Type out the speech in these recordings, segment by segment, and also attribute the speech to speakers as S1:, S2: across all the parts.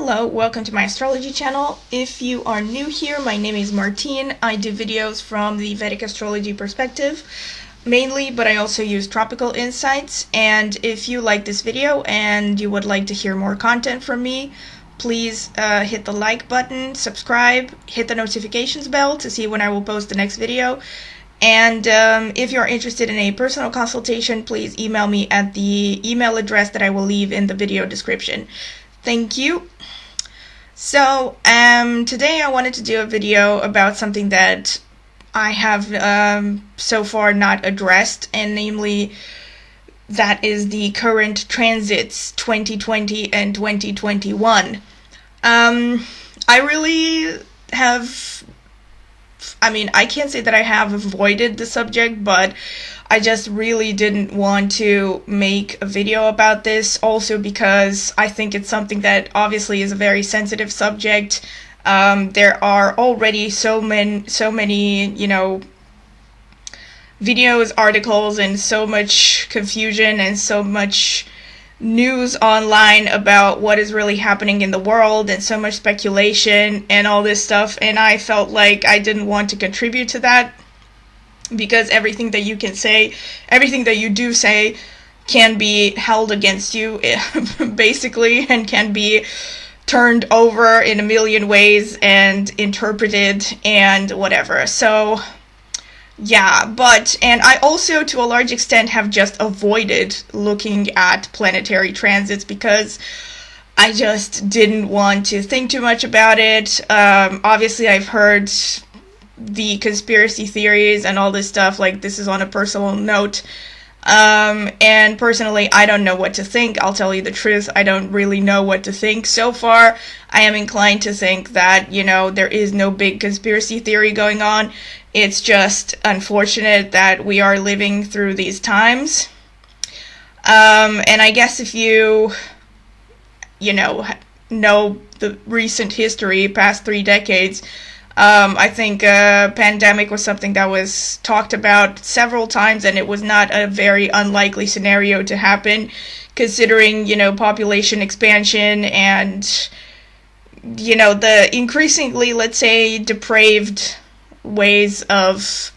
S1: Hello, welcome to my astrology channel. If you are new here, my name is Martine. I do videos from the Vedic Astrology perspective mainly, but I also use tropical insights. And if you like this video and you would like to hear more content from me, please hit the like button, subscribe, hit the notifications bell to see when I will post the next video. And if you're interested in a personal consultation, please email me at the email address that I will leave in the video description. Thank you. So today I wanted to do a video about something that I have so far not addressed, and namely that is the current transits 2020 and 2021. I really have, I can't say that I have avoided the subject, but I just really didn't want to make a video about this, also because I think it's something that obviously is a very sensitive subject. There are already so many, videos, articles, and so much confusion and so much news online about what is really happening in the world, and so much speculation and all this stuff, and I felt like I didn't want to contribute to that, because everything that you can say, everything that you do say can be held against you, basically, and can be turned over in a million ways and interpreted and whatever. So yeah, and I also, to a large extent, have just avoided looking at planetary transits because I just didn't want to think too much about it. Obviously, I've heard the conspiracy theories and all this stuff, like, this is on a personal note. And personally, I don't know what to think. I'll tell you the truth. I don't really know what to think. So far, I am inclined to think that, there is no big conspiracy theory going on. It's just unfortunate that we are living through these times. And I guess if you, know the recent history, past 3 decades, I think pandemic was something that was talked about several times, and it was not a very unlikely scenario to happen, considering, population expansion and, the increasingly, let's say, depraved ways of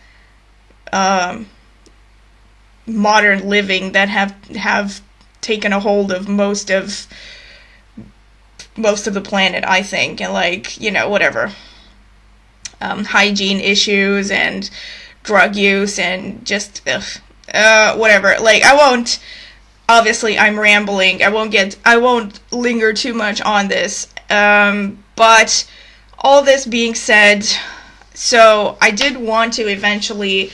S1: modern living that have taken a hold of most of the planet, I think, and whatever. Hygiene issues and drug use and just whatever. Obviously I'm rambling. I won't linger too much on this. But all this being said, so I did want to eventually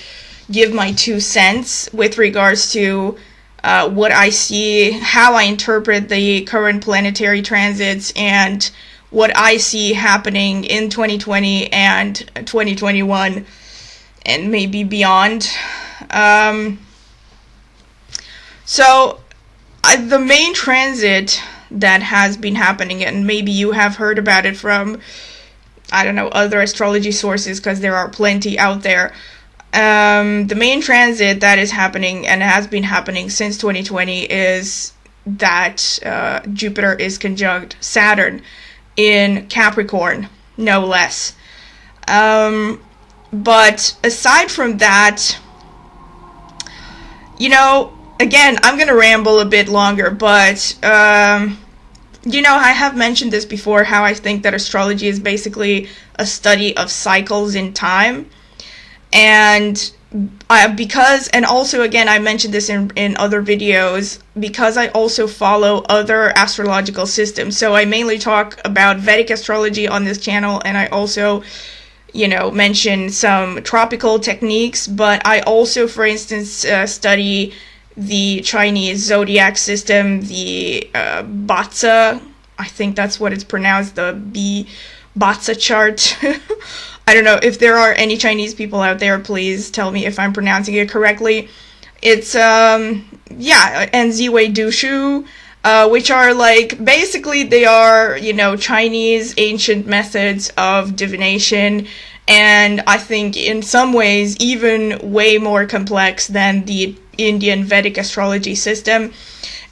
S1: give my 2 cents with regards to what I see, how I interpret the current planetary transits, and what I see happening in 2020 and 2021 and maybe beyond. So the main transit that has been happening, and maybe you have heard about it from, other astrology sources, because there are plenty out there. The main transit that is happening and has been happening since 2020 is that Jupiter is conjunct Saturn in Capricorn, no less. But aside from that, again, I'm gonna ramble a bit longer, but I have mentioned this before, how I think that astrology is basically a study of cycles in time. And and also, again, I mentioned this in other videos, because I also follow other astrological systems. So I mainly talk about Vedic astrology on this channel, and I also, mention some tropical techniques, but I also, for instance, study the Chinese zodiac system, the Bazi, I think that's what it's pronounced, the Bazi chart. I don't know if there are any Chinese people out there, please tell me if I'm pronouncing it correctly. It's, and Wei Dou Shou, which are basically they are, Chinese ancient methods of divination, and I think in some ways even way more complex than the Indian Vedic astrology system.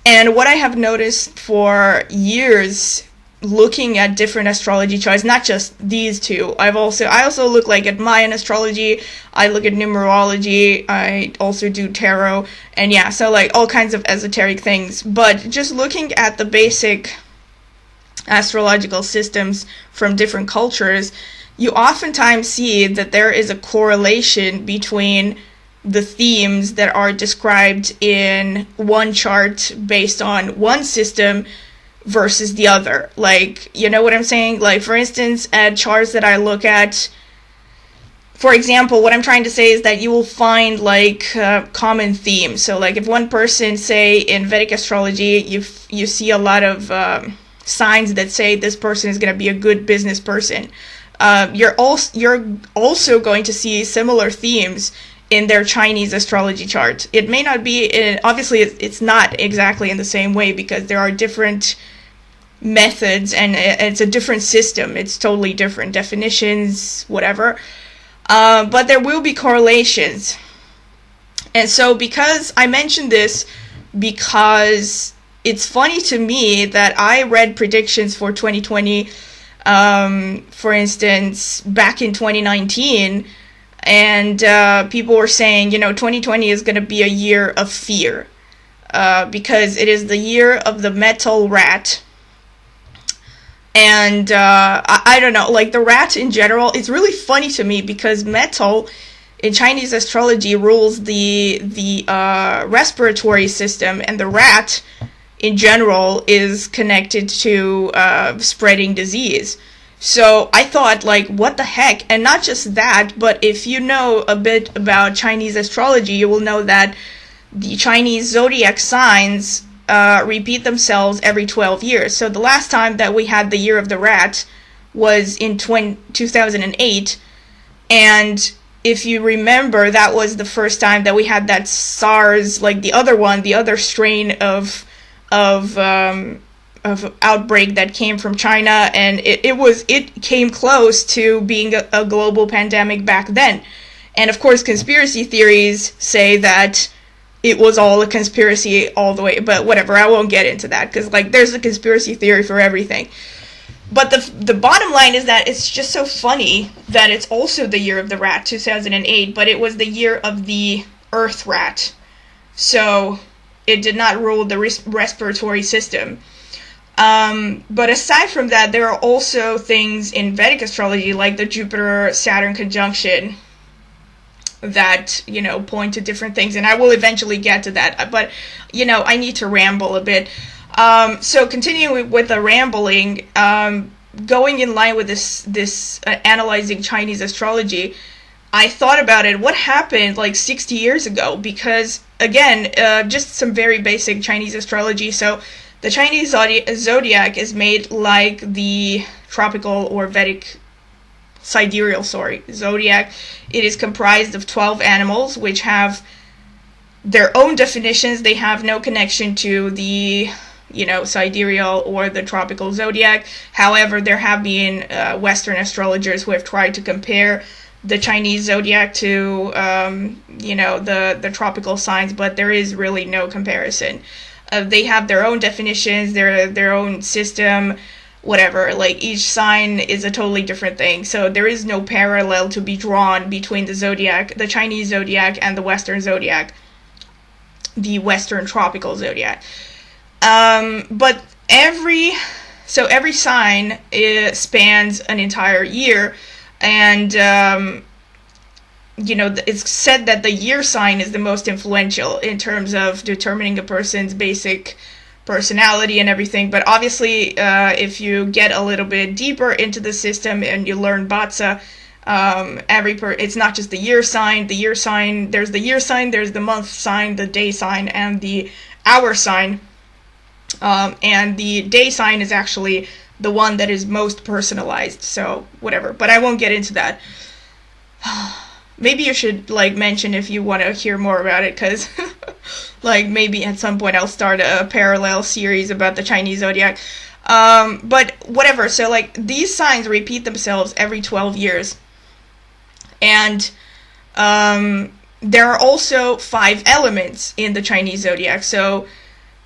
S1: And what I have noticed for years looking at different astrology charts, not just these two. I also look like at Mayan astrology, I look at numerology, I also do tarot, and yeah, so like all kinds of esoteric things. But just looking at the basic astrological systems from different cultures, you oftentimes see that there is a correlation between the themes that are described in one chart based on one system versus the other. Like, you know what I'm saying? Like, for instance, at charts that I look at, for example, what I'm trying to say is that you will find like common themes. So like if one person, say in Vedic astrology, you see a lot of signs that say this person is going to be a good business person. You're also going to see similar themes in their Chinese astrology chart. It may not be, obviously it's not exactly in the same way because there are different methods and it's a different system. It's totally different definitions, whatever. But there will be correlations. And so because I mentioned this, because it's funny to me that I read predictions for 2020, for instance, back in 2019, and people were saying, 2020 is going to be a year of fear, because it is the year of the metal rat. And I don't know, like the rat in general, it's really funny to me because metal in Chinese astrology rules the respiratory system, and the rat in general is connected to spreading disease. So I thought, like, what the heck? And not just that, but if you know a bit about Chinese astrology, you will know that the Chinese zodiac signs repeat themselves every 12 years. So the last time that we had the year of the rat was in 2008. And if you remember, that was the first time that we had that SARS, like the other strain of outbreak that came from China, and it came close to being a global pandemic back then. And of course, conspiracy theories say that it was all a conspiracy all the way, but whatever, I won't get into that, because like there's a conspiracy theory for everything. But the bottom line is that it's just so funny that it's also the year of the rat, 2008, but it was the year of the earth rat. So it did not rule the respiratory system. But aside from that, there are also things in Vedic astrology, like the Jupiter-Saturn conjunction, that, point to different things, and I will eventually get to that, but, I need to ramble a bit. So continuing with the rambling, going in line with this analyzing Chinese astrology, I thought about it, what happened like 60 years ago, because, again, just some very basic Chinese astrology. So the Chinese zodiac is made like the tropical or Vedic sidereal zodiac. It is comprised of 12 animals, which have their own definitions. They have no connection to the, sidereal or the tropical zodiac. However, there have been Western astrologers who have tried to compare the Chinese zodiac to, the tropical signs, but there is really no comparison. They have their own definitions, their own system, whatever. Like, each sign is a totally different thing. So there is no parallel to be drawn between the Chinese zodiac, and the Western zodiac, the Western tropical zodiac. But every sign spans an entire year, and it's said that the year sign is the most influential in terms of determining a person's basic personality and everything. But obviously, if you get a little bit deeper into the system and you learn Bazi, it's not just the year sign. There's the year sign, there's the month sign, the day sign, and the hour sign. And the day sign is actually the one that is most personalized. So whatever, but I won't get into that. Maybe you should mention if you want to hear more about it, because maybe at some point I'll start a parallel series about the Chinese zodiac. But whatever, so these signs repeat themselves every 12 years. And there are also 5 elements in the Chinese zodiac. So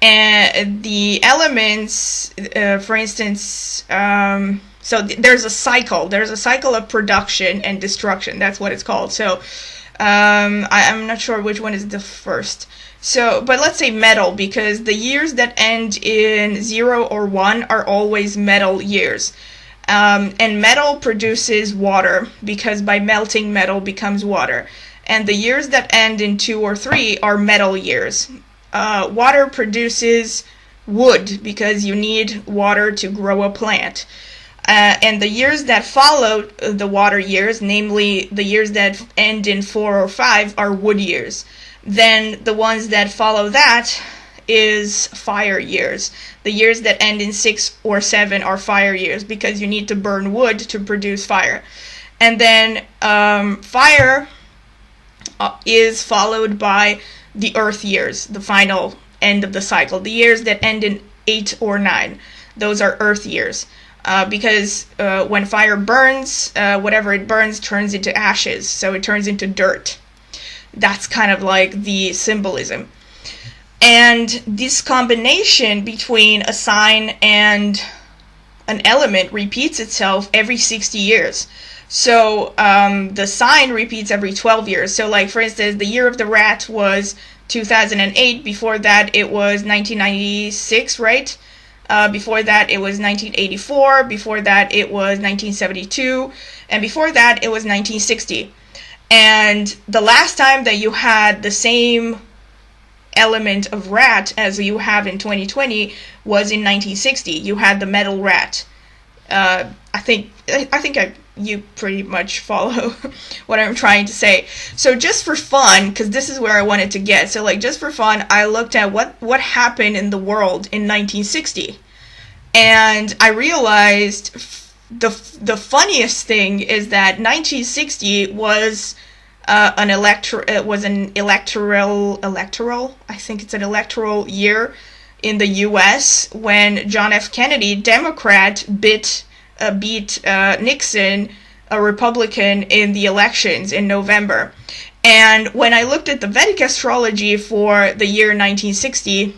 S1: And the elements, for instance, there's a cycle. There's a cycle of production and destruction. That's what it's called. So I'm not sure which one is the first. So, but let's say metal, because the years that end in 0 or 1 are always metal years. And metal produces water, because by melting metal becomes water. And the years that end in 2 or 3 are metal years. Water produces wood, because you need water to grow a plant. And the years that follow the water years, namely the years that end in 4 or 5, are wood years. Then the ones that follow that is fire years. The years that end in 6 or 7 are fire years, because you need to burn wood to produce fire. And then fire is followed by the earth years, the final end of the cycle. The years that end in 8 or 9, those are earth years. Because when fire burns, whatever it burns turns into ashes, so it turns into dirt. That's kind of like the symbolism. And this combination between a sign and an element repeats itself every 60 years. So the sign repeats every 12 years. So like, for instance, the year of the rat was 2008. Before that, it was 1996, right? Before that, it was 1984. Before that, it was 1972. And before that, it was 1960. And the last time that you had the same element of rat as you have in 2020 was in 1960. You had the metal rat. I think you pretty much follow what I'm trying to say. So just for fun, because this is where I wanted to get. So like, just for fun, I looked at what happened in the world in 1960, and I realized the funniest thing is that 1960 was an electoral. I think it's an electoral year in the U.S. when John F. Kennedy, Democrat, beat Nixon, a Republican, in the elections in November. And when I looked at the Vedic astrology for the year 1960,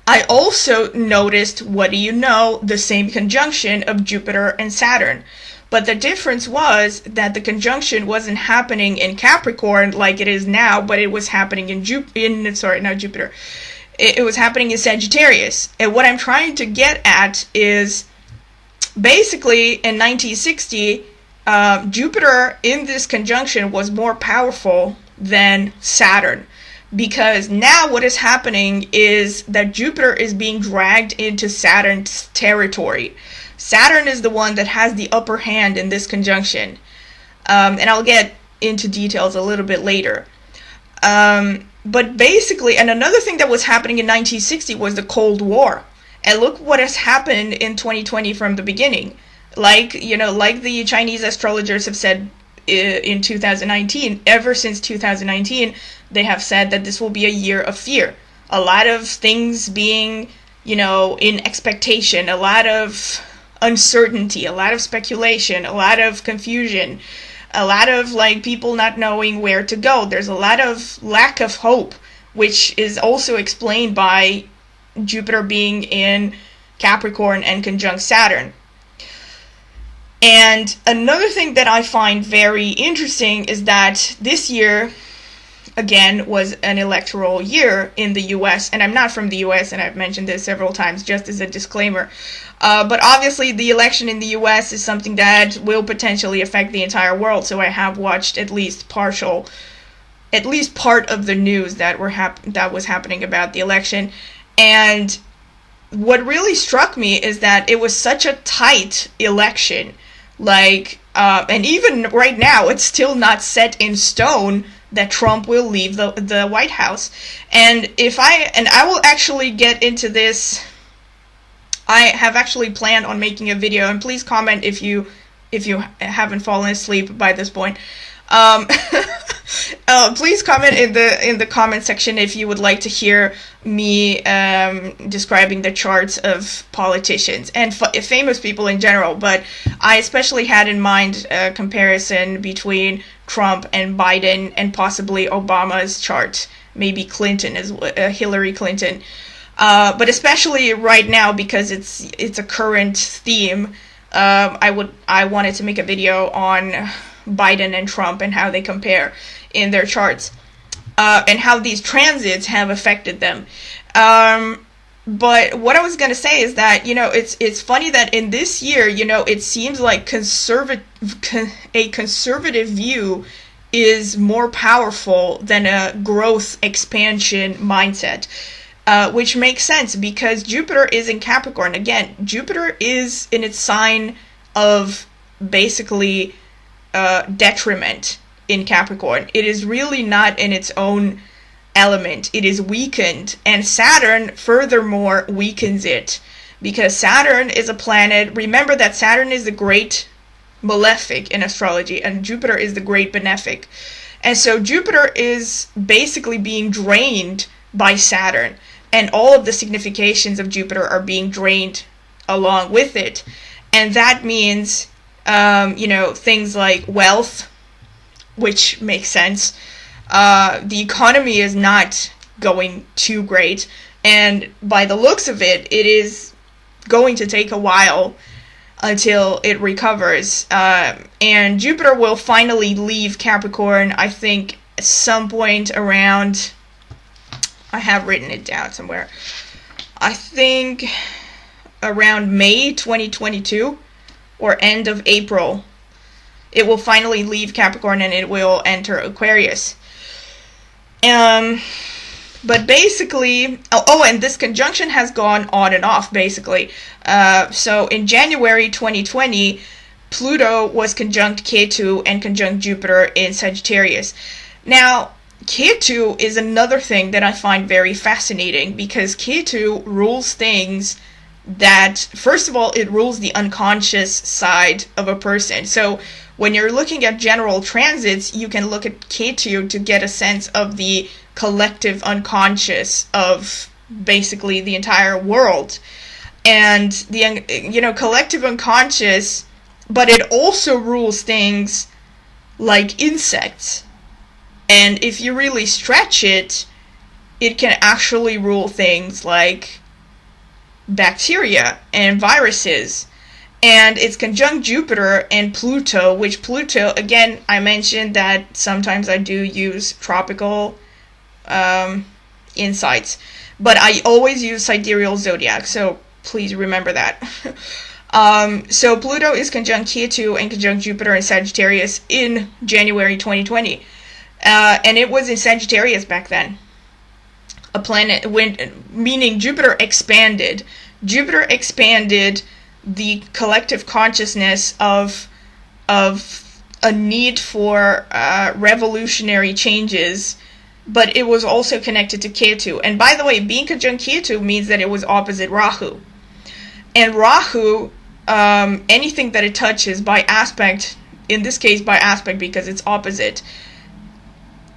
S1: I also noticed, what do you know, the same conjunction of Jupiter and Saturn. But the difference was that the conjunction wasn't happening in Capricorn like it is now, but it was happening in It was happening in Sagittarius. And what I'm trying to get at is, basically, in 1960, Jupiter in this conjunction was more powerful than Saturn. Because now what is happening is that Jupiter is being dragged into Saturn's territory. Saturn is the one that has the upper hand in this conjunction. And I'll get into details a little bit later. But basically, and another thing that was happening in 1960 was the Cold War. And look what has happened in 2020 from the beginning. Like the Chinese astrologers have said in 2019, ever since 2019, they have said that this will be a year of fear. A lot of things being, in expectation, a lot of uncertainty, a lot of speculation, a lot of confusion, a lot of people not knowing where to go. There's a lot of lack of hope, which is also explained by Jupiter being in Capricorn and conjunct Saturn. And another thing that I find very interesting is that this year, again, was an electoral year in the US, and I'm not from the US, and I've mentioned this several times just as a disclaimer. But obviously the election in the US is something that will potentially affect the entire world, so I have watched at least part of the news that was happening about the election. And what really struck me is that it was such a tight election. And even right now, it's still not set in stone that Trump will leave the White House. And I will actually get into this. I have actually planned on making a video, and please comment if you haven't fallen asleep by this point. Please comment in the comment section if you would like to hear me describing the charts of politicians and famous people in general. But I especially had in mind a comparison between Trump and Biden and possibly Obama's chart, maybe Clinton, Hillary Clinton. But especially right now, because it's a current theme, I wanted to make a video on Biden and Trump and how they compare in their charts, and how these transits have affected them. But what I was going to say is that, it's funny that in this year, it seems like a conservative view is more powerful than a growth expansion mindset. Which makes sense because Jupiter is in Capricorn. Again, Jupiter is in its sign of basically detriment in Capricorn. It is really not in its own element. It is weakened, and Saturn furthermore weakens it, because Saturn is a planet. Remember that Saturn is the great malefic in astrology, and Jupiter is the great benefic. And so Jupiter is basically being drained by Saturn, and all of the significations of Jupiter are being drained along with it. And that means, things like wealth, which makes sense. The economy is not going too great, and by the looks of it, it is going to take a while until it recovers. And Jupiter will finally leave Capricorn, I think, at some point around, I have written it down somewhere, I think around May 2022 or end of April. It will finally leave Capricorn and it will enter Aquarius. But basically, and this conjunction has gone on and off, basically. So in January 2020, Pluto was conjunct Ketu and conjunct Jupiter in Sagittarius. Now, Ketu is another thing that I find very fascinating, because Ketu rules things that, first of all, it rules the unconscious side of a person. So when you're looking at general transits, you can look at Ketu to get a sense of the collective unconscious of basically the entire world. And the, collective unconscious, but it also rules things like insects. And if you really stretch it, it can actually rule things like bacteria and viruses. And it's conjunct Jupiter and Pluto, which Pluto, again, I mentioned that sometimes I do use tropical insights, but I always use sidereal zodiac, so please remember that. So Pluto is conjunct Ketu and conjunct Jupiter in Sagittarius in January 2020. And it was in Sagittarius back then. A planet, meaning Jupiter expanded. Jupiter expanded the collective consciousness of a need for revolutionary changes, but it was also connected to Ketu. And by the way, being conjunct Ketu means that it was opposite Rahu. And Rahu, anything that it touches by aspect, in this case by aspect because it's opposite,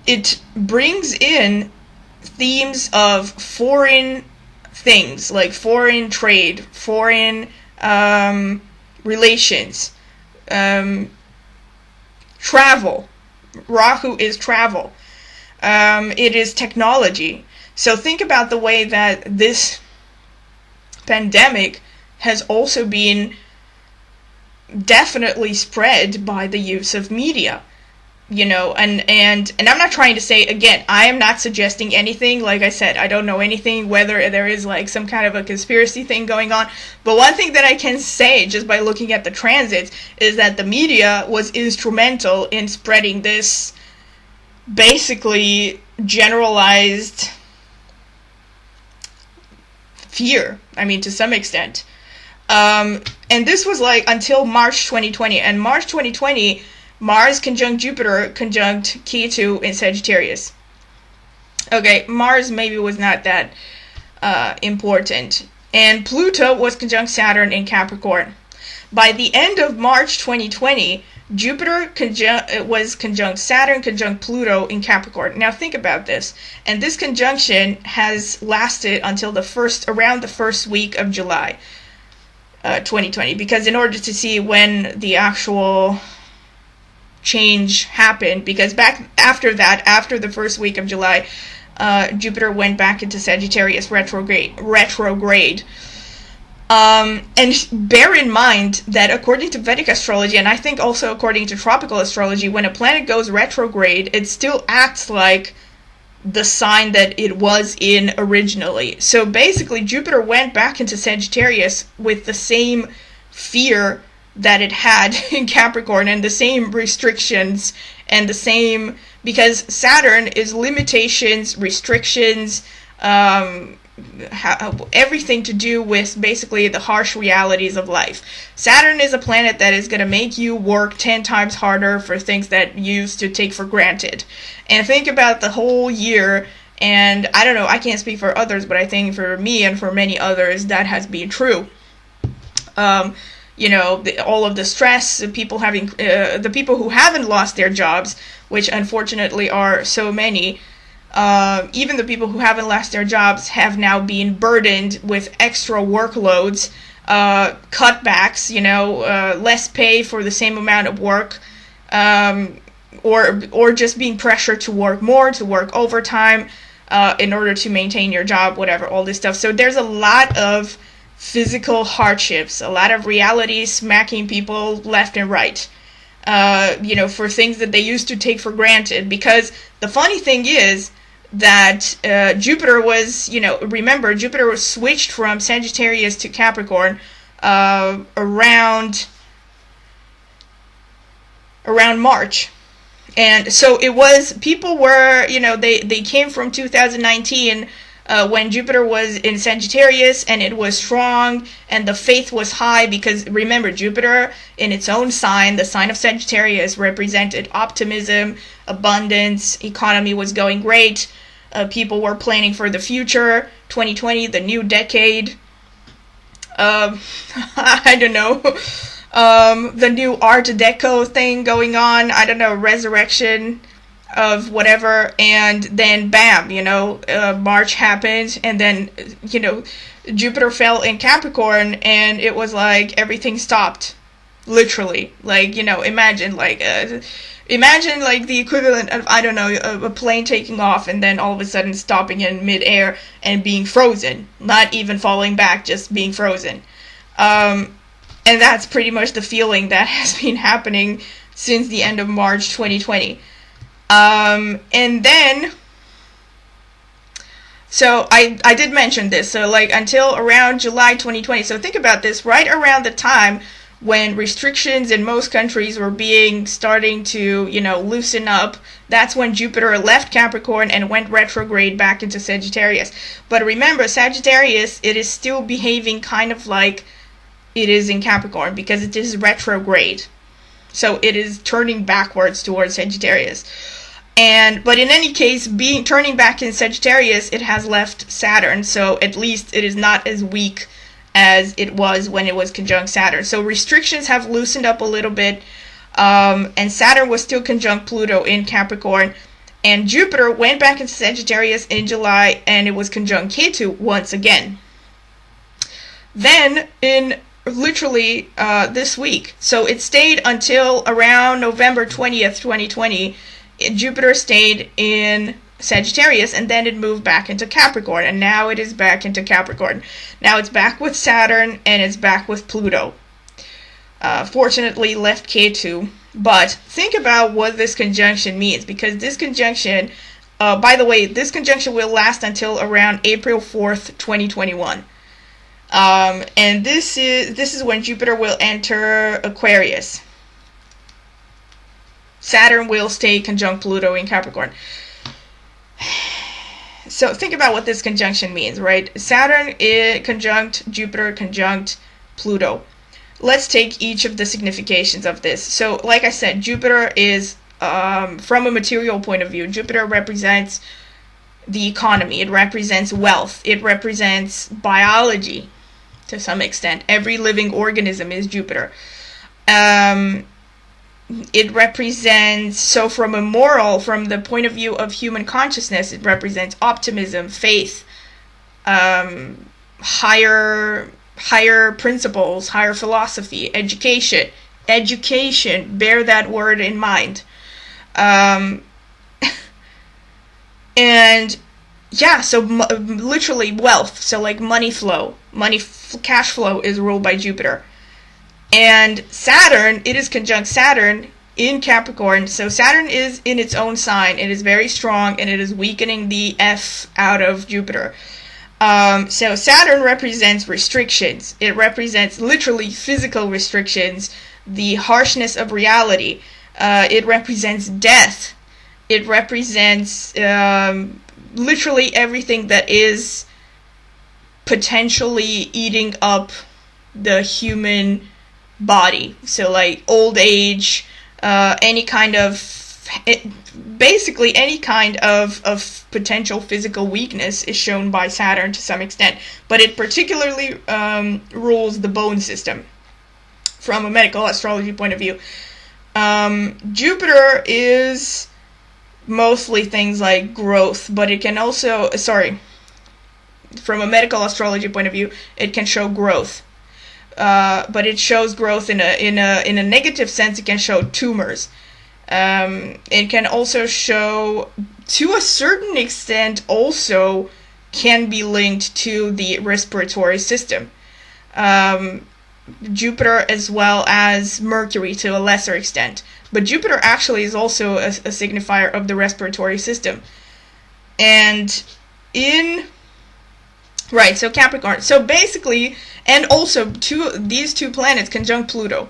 S1: it brings in themes of foreign things, like foreign trade, foreign relations, travel. Rahu is travel. It is technology. So think about the way that this pandemic has also been definitely spread by the use of media. And I'm not trying to say, again, I am not suggesting anything. Like I said, I don't know anything, whether there is like some kind of a conspiracy thing going on. But one thing that I can say just by looking at the transits is that the media was instrumental in spreading this basically generalized fear, to some extent. And this was like until March 2020. And March 2020, Mars conjunct Jupiter conjunct Ketu in Sagittarius. Okay, Mars maybe was not that important. And Pluto was conjunct Saturn in Capricorn. By the end of March 2020, Jupiter was conjunct Saturn conjunct Pluto in Capricorn. Now think about this. And this conjunction has lasted until around the first week of July 2020. Because in order to see when the actual change happened, because back after that, after the first week of July, Jupiter went back into Sagittarius retrograde. And bear in mind that according to Vedic astrology, and I think also according to tropical astrology, when a planet goes retrograde, it still acts like the sign that it was in originally. So basically, Jupiter went back into Sagittarius with the same fear that it had in Capricorn, and the same restrictions, and the same, because Saturn is limitations, restrictions, everything to do with basically the harsh realities of life. Saturn is a planet that is going to make you work 10 times harder for things that you used to take for granted. And think about the whole year, and I don't know, I can't speak for others, but I think for me and for many others that has been true. All of the stress, the people who haven't lost their jobs, which unfortunately are so many. Even the people who haven't lost their jobs have now been burdened with extra workloads, cutbacks, less pay for the same amount of work, or just being pressured to work more, to work overtime, in order to maintain your job, whatever, all this stuff. So there's a lot of physical hardships, a lot of reality smacking people left and right, for things that they used to take for granted. Because the funny thing is that Jupiter was, remember, Jupiter was switched from Sagittarius to Capricorn around March. And so it was, people were, they came from 2019 when Jupiter was in Sagittarius, and it was strong, and the faith was high, because remember, Jupiter in its own sign, the sign of Sagittarius, represented optimism, abundance, economy was going great, people were planning for the future, 2020, the new decade, I don't know, the new Art Deco thing going on, I don't know, resurrection of whatever, and then bam, March happened, and then, Jupiter fell in Capricorn, and it was like everything stopped, literally. Like, imagine like the equivalent of, I don't know, a plane taking off and then all of a sudden stopping in midair and being frozen, not even falling back, just being frozen. And that's pretty much the feeling that has been happening since the end of March 2020. And then, so I did mention this, so like until around July 2020, so think about this, right around the time when restrictions in most countries were starting to, loosen up, that's when Jupiter left Capricorn and went retrograde back into Sagittarius. But remember, Sagittarius, it is still behaving kind of like it is in Capricorn, because it is retrograde. So it is turning backwards towards Sagittarius. But in any case, turning back in Sagittarius, it has left Saturn, so at least it is not as weak as it was when it was conjunct Saturn. So restrictions have loosened up a little bit, and Saturn was still conjunct Pluto in Capricorn, and Jupiter went back into Sagittarius in July, and it was conjunct Ketu once again. Then, in literally this week, so it stayed until around November 20th, 2020, Jupiter stayed in Sagittarius, and then it moved back into Capricorn, and now it is back into Capricorn. Now it's back with Saturn, and it's back with Pluto. Fortunately, left Ketu. But think about what this conjunction means, because this conjunction, by the way, this conjunction will last until around April 4th, 2021. And this is when Jupiter will enter Aquarius. Saturn will stay conjunct Pluto in Capricorn. So think about what this conjunction means, right? Saturn is conjunct Jupiter, conjunct Pluto. Let's take each of the significations of this. So, like I said, Jupiter is, from a material point of view, Jupiter represents the economy. It represents wealth. It represents biology, to some extent. Every living organism is Jupiter. It represents, so from the point of view of human consciousness, it represents optimism, faith, higher principles, higher philosophy, education, bear that word in mind. And yeah, so literally wealth, so like money flow, cash flow is ruled by Jupiter. And Saturn, it is conjunct Saturn in Capricorn, so Saturn is in its own sign, it is very strong, and it is weakening the F out of Jupiter. So Saturn represents restrictions, it represents literally physical restrictions, the harshness of reality, it represents death, it represents literally everything that is potentially eating up the human body. So like old age, any kind of, basically any kind of potential physical weakness is shown by Saturn to some extent. But it particularly rules the bone system from a medical astrology point of view. Jupiter is mostly things like growth, but it can also, from a medical astrology point of view, it can show growth. But it shows growth in a negative sense. It can show tumors. It can also show, to a certain extent, also can be linked to the respiratory system. Jupiter as well as Mercury to a lesser extent. But Jupiter actually is also a signifier of the respiratory system. And so Capricorn. So basically, and also these two planets conjunct Pluto.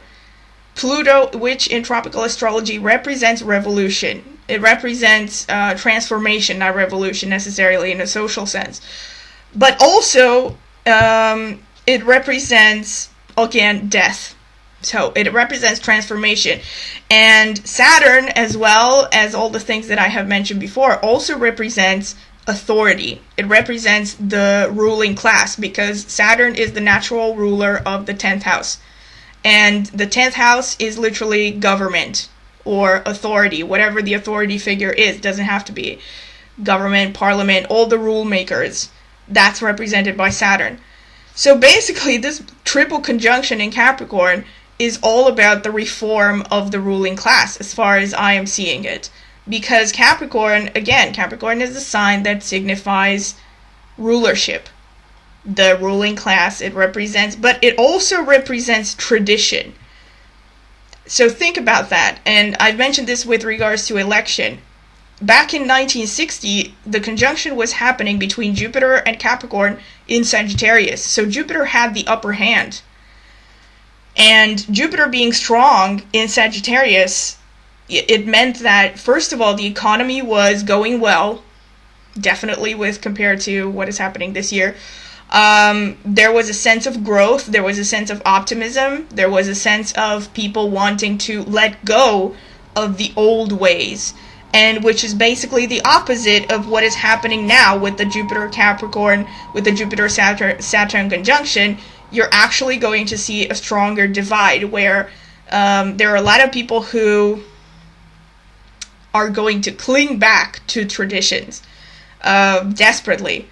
S1: Pluto, which in tropical astrology represents revolution. It represents transformation, not revolution necessarily in a social sense. But also, it represents, again, death. So it represents transformation. And Saturn, as well as all the things that I have mentioned before, also represents authority. It represents the ruling class, because Saturn is the natural ruler of the 10th house. And the 10th house is literally government or authority, whatever the authority figure is. It doesn't have to be government, parliament, all the rule makers. That's represented by Saturn. So basically, this triple conjunction in Capricorn is all about the reform of the ruling class, as far as I am seeing it. Because Capricorn, again, Capricorn is a sign that signifies rulership. The ruling class it represents, but it also represents tradition. So think about that. And I've mentioned this with regards to election. Back in 1960, the conjunction was happening between Jupiter and Capricorn in Sagittarius. So Jupiter had the upper hand. And Jupiter being strong in Sagittarius, it meant that, first of all, the economy was going well, definitely with compared to what is happening this year. There was a sense of growth, there was a sense of optimism, there was a sense of people wanting to let go of the old ways, and which is basically the opposite of what is happening now with the Jupiter Capricorn, with the Jupiter Saturn conjunction. You're actually going to see a stronger divide where there are a lot of people who are going to cling back to traditions desperately.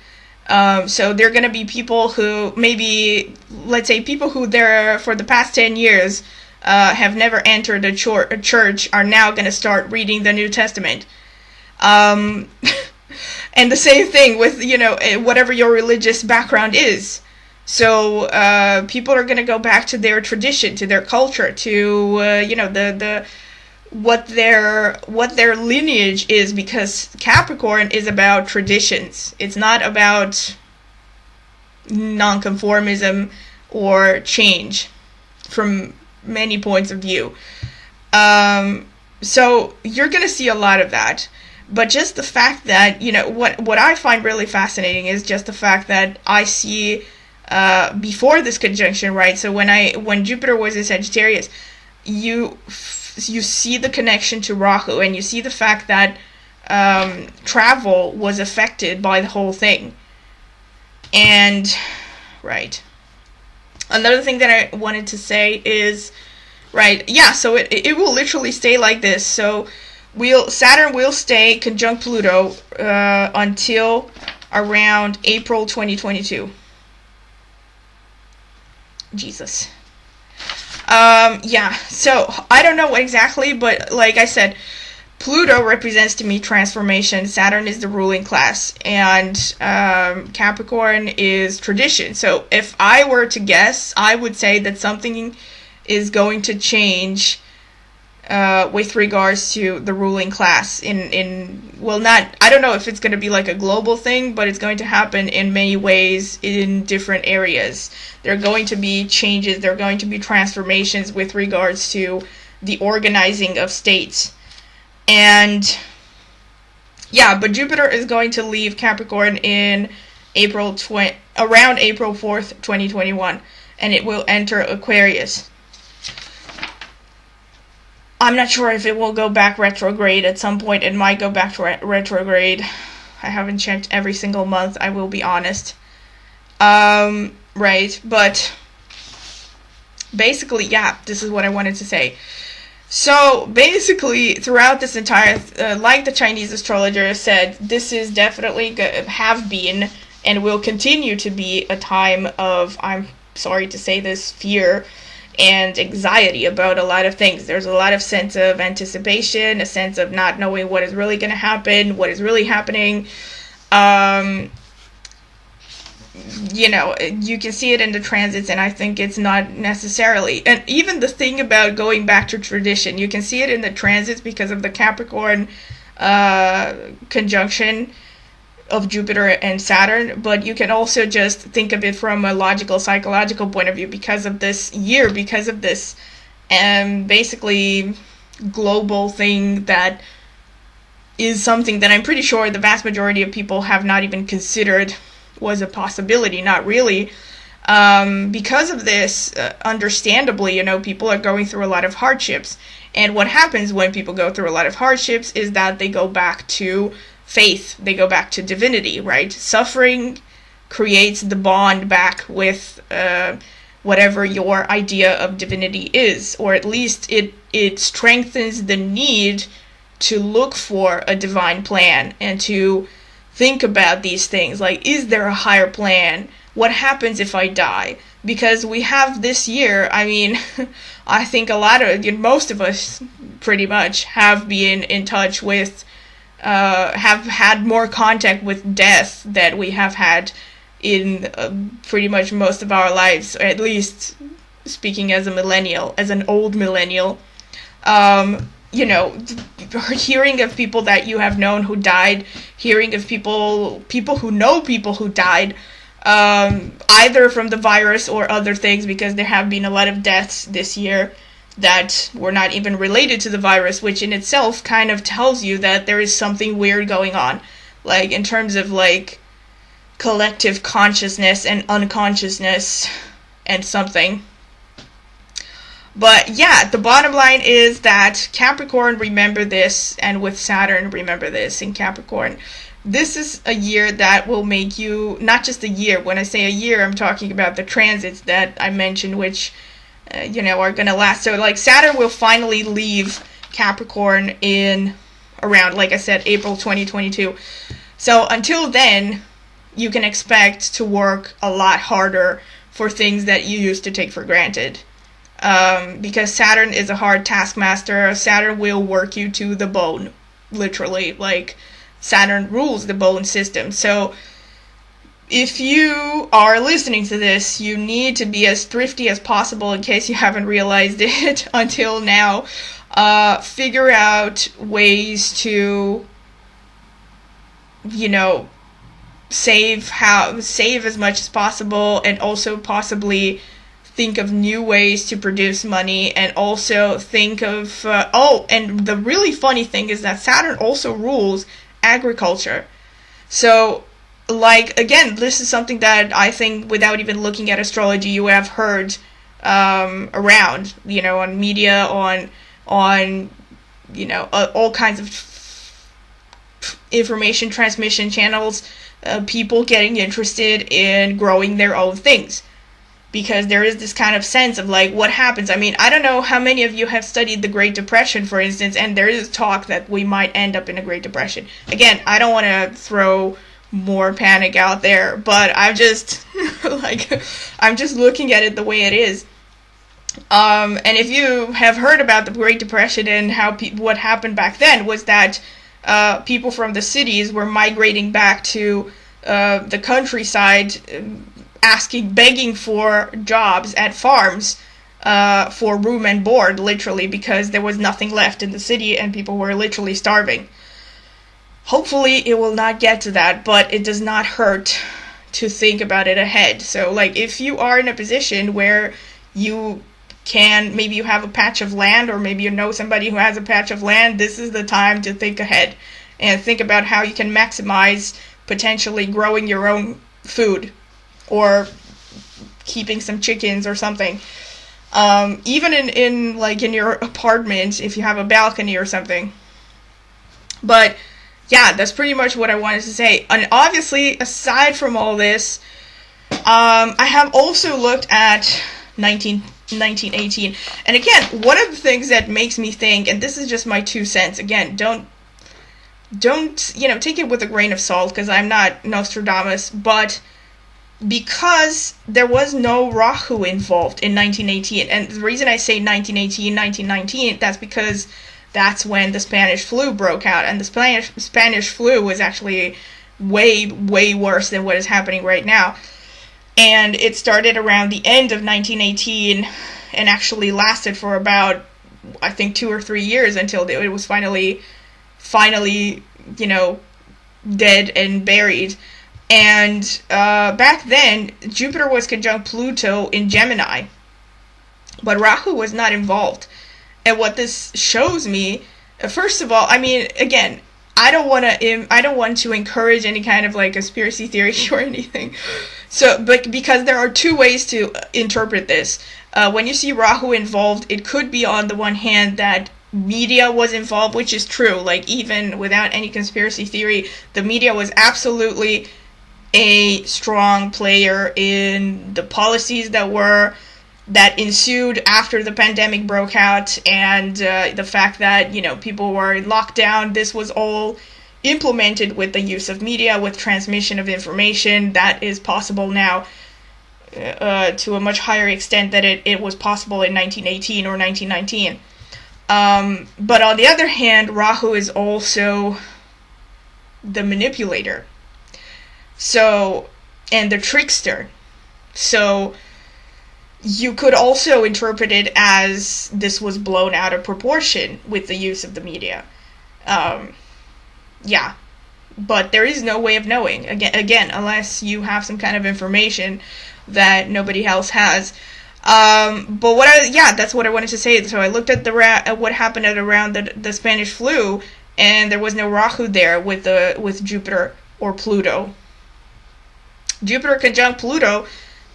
S1: So there are going to be people who maybe, let's say, people who there for the past 10 years have never entered a church are now going to start reading the New Testament. And the same thing with, whatever your religious background is. So people are going to go back to their tradition, to their culture, to what their lineage is, because Capricorn is about traditions. It's not about nonconformism or change from many points of view. So you're going to see a lot of that. But just the fact that, what I find really fascinating is just the fact that I see before this conjunction, right? So when Jupiter was in Sagittarius, you see the connection to Rahu, and you see the fact that travel was affected by the whole thing. And, right. Another thing that I wanted to say is, so it will literally stay like this. So Saturn will stay conjunct Pluto until around April 2022. Jesus. So I don't know exactly, but like I said, Pluto represents to me transformation, Saturn is the ruling class, and Capricorn is tradition. So if I were to guess, I would say that something is going to change with regards to the ruling class I don't know if it's going to be like a global thing, but it's going to happen in many ways in different areas. There are going to be changes, there are going to be transformations with regards to the organizing of states. And yeah, but Jupiter is going to leave Capricorn in around April 4th, 2021, and it will enter Aquarius. I'm not sure if it will go back retrograde at some point. It might go back to retrograde. I haven't checked every single month, I will be honest. Right, but basically, yeah, this is what I wanted to say. So basically, throughout this entire, like the Chinese astrologer said, this is definitely have been and will continue to be a time of, I'm sorry to say this, fear and anxiety about a lot of things. There's a lot of sense of anticipation, a sense of not knowing what is really going to happen, what is really happening. You can see it in the transits, and I think it's not necessarily. And even the thing about going back to tradition, you can see it in the transits because of the Capricorn conjunction of Jupiter and Saturn, but you can also just think of it from a logical, psychological point of view because of this year, because of this basically global thing that is something that I'm pretty sure the vast majority of people have not even considered was a possibility, not really. Because of this, understandably, people are going through a lot of hardships. And what happens when people go through a lot of hardships is that they go back to faith, they go back to divinity, right? Suffering creates the bond back with whatever your idea of divinity is, or at least it strengthens the need to look for a divine plan and to think about these things, like, is there a higher plan? What happens if I die? Because we have this year, I think most of us pretty much have been in touch with, have had more contact with death than we have had in pretty much most of our lives, or at least speaking as a millennial, as an old millennial. Hearing of people that you have known who died, hearing of people who know people who died, either from the virus or other things, because there have been a lot of deaths this year that were not even related to the virus, which in itself kind of tells you that there is something weird going on, like in terms of like collective consciousness and unconsciousness and something. But yeah, the bottom line is that Capricorn, remember this, and with Saturn, remember this in Capricorn. This is a year that will make you, not just a year, when I say a year, I'm talking about the transits that I mentioned, which, are going to last. So, like, Saturn will finally leave Capricorn in around, like I said, April 2022. So, until then, you can expect to work a lot harder for things that you used to take for granted. Because Saturn is a hard taskmaster. Saturn will work you to the bone, literally. Like, Saturn rules the bone system. So, if you are listening to this, you need to be as thrifty as possible, in case you haven't realized it until now. Figure out ways to, save as much as possible, and also possibly think of new ways to produce money, and also think of and the really funny thing is that Saturn also rules agriculture. So, like, again, this is something that I think, without even looking at astrology, you have heard around, on media, on all kinds of information transmission channels, people getting interested in growing their own things. Because there is this kind of sense of, like, what happens. I don't know how many of you have studied the Great Depression, for instance, and there is talk that we might end up in a Great Depression. Again, I don't want to throw more panic out there, but I'm just, I'm just looking at it the way it is. And if you have heard about the Great Depression and how what happened back then was that people from the cities were migrating back to the countryside, begging for jobs at farms for room and board, literally, because there was nothing left in the city and people were literally starving. Hopefully it will not get to that, but it does not hurt to think about it ahead. So, like, if you are in a position where maybe you have a patch of land, or maybe you know somebody who has a patch of land, this is the time to think ahead and think about how you can maximize potentially growing your own food or keeping some chickens or something. Even in your apartment, if you have a balcony or something. But yeah, that's pretty much what I wanted to say. And obviously, aside from all this, I have also looked at 1918. And again, one of the things that makes me think, and this is just my 2 cents, again, don't take it with a grain of salt, because I'm not Nostradamus, but because there was no Rahu involved in 1918, and the reason I say 1918, 1919, that's because that's when the Spanish flu broke out, and the Spanish flu was actually way, way worse than what is happening right now. And it started around the end of 1918 and actually lasted for about, I think, 2 or 3 years until it was finally, dead and buried. And back then, Jupiter was conjunct Pluto in Gemini, but Rahu was not involved. And what this shows me, first of all, I mean, again, I don't want to encourage any kind of like conspiracy theory or anything. So, but because there are 2 ways to interpret this. When you see Rahu involved, it could be on the one hand that media was involved, which is true. Like, even without any conspiracy theory, the media was absolutely a strong player in the policies that ensued after the pandemic broke out, and the fact that, people were in lockdown. This was all implemented with the use of media, with transmission of information that is possible now to a much higher extent than it was possible in 1918 or 1919. But on the other hand, Rahu is also the manipulator, and the trickster. So you could also interpret it as this was blown out of proportion with the use of the media. Yeah, but there is no way of knowing, again, unless you have some kind of information that nobody else has. But that's what I wanted to say. So I looked at what happened around the Spanish flu, and there was no Rahu there with Jupiter or Pluto. Jupiter conjunct Pluto,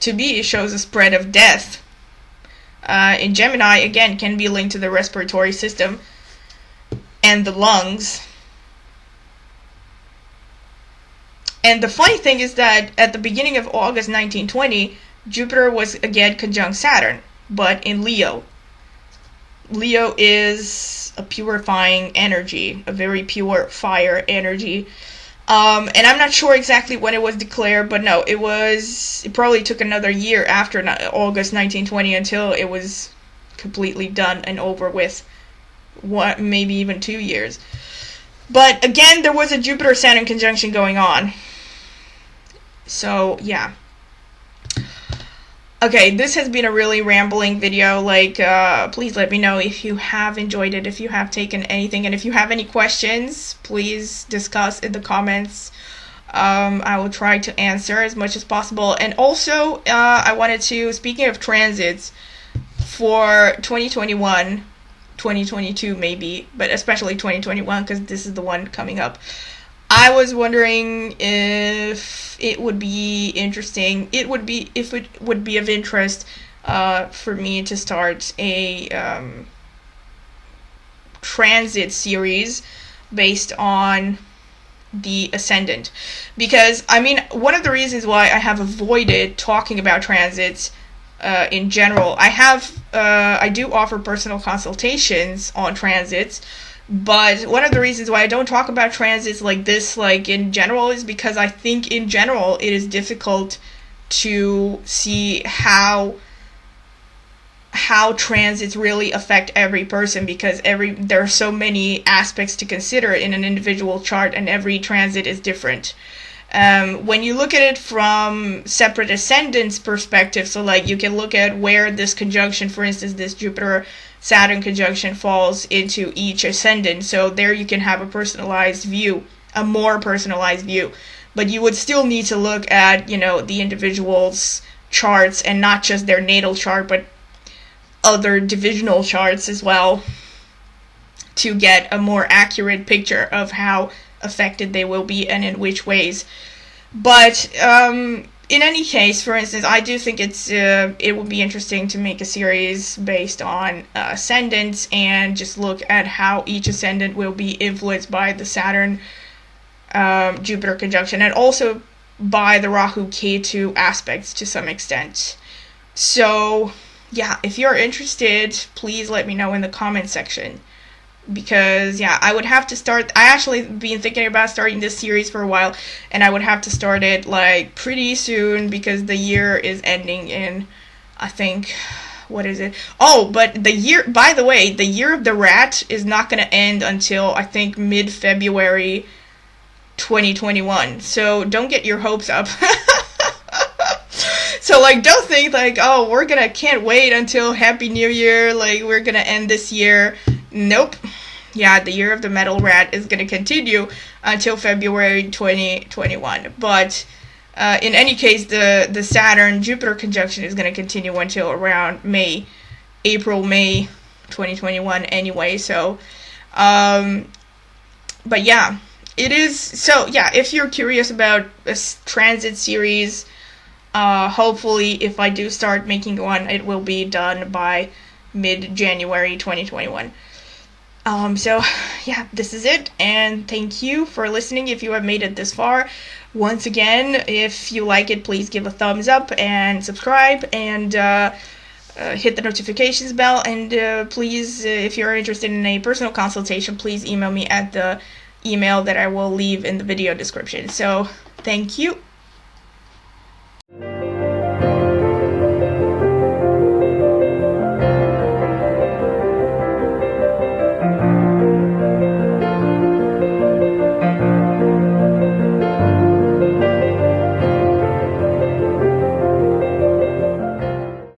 S1: to me, shows a spread of death. In Gemini, again, can be linked to the respiratory system and the lungs. And the funny thing is that at the beginning of August 1920, Jupiter was again conjunct Saturn, but in Leo. Leo is a purifying energy, a very pure fire energy. And I'm not sure exactly when it was declared, but no, it probably took another year after August 1920 until it was completely done and over with. Maybe even 2 years. But again, there was a Jupiter-Saturn conjunction going on. So, yeah. Okay, this has been a really rambling video. Please let me know if you have enjoyed it, if you have taken anything, and if you have any questions, please discuss in the comments. I will try to answer as much as possible. And also, I wanted to, speaking of transits, for 2021, 2022 maybe, but especially 2021, because this is the one coming up, I was wondering if it would be interesting, if it would be of interest for me to start a transit series based on the ascendant. Because, I mean, one of the reasons why I have avoided talking about transits in general, I do offer personal consultations on transits. But one of the reasons why I don't talk about transits like this, in general, is because I think in general it is difficult to see how how transits really affect every person, because there are so many aspects to consider in an individual chart, and every transit is different. When you look at it from separate ascendants perspective, so like you can look at where this conjunction, for instance, this Jupiter-Saturn conjunction falls into each ascendant. So there you can have a personalized view, a more personalized view. But you would still need to look at, the individual's charts, and not just their natal chart, but other divisional charts as well, to get a more accurate picture of how affected they will be and in which ways. But in any case, for instance, I do think it would be interesting to make a series based on ascendants, and just look at how each ascendant will be influenced by the Saturn Jupiter conjunction, and also by the Rahu Ketu aspects to some extent. So yeah, if you're interested, please let me know in the comment section, because I would have to start. I actually been thinking about starting this series for a while, and I would have to start it like pretty soon, because the year is ending in, I think, what is it? Oh, but by the way, the year of the rat is not going to end until, I think, mid-February 2021. So don't get your hopes up. So like, don't think like, oh, can't wait until Happy New Year, like we're gonna end this year. Nope. Yeah, the year of the metal rat is gonna continue until February 2021. But in any case, the Saturn Jupiter conjunction is gonna continue until around April, May 2021 anyway. So but yeah, it is. So yeah, if you're curious about a transit series, hopefully if I do start making one, it will be done by mid-January 2021. So yeah, this is it, and thank you for listening if you have made it this far. Once again, if you like it, please give a thumbs up and subscribe, and hit the notifications bell, and please, if you're interested in a personal consultation, please email me at the email that I will leave in the video description. So thank you.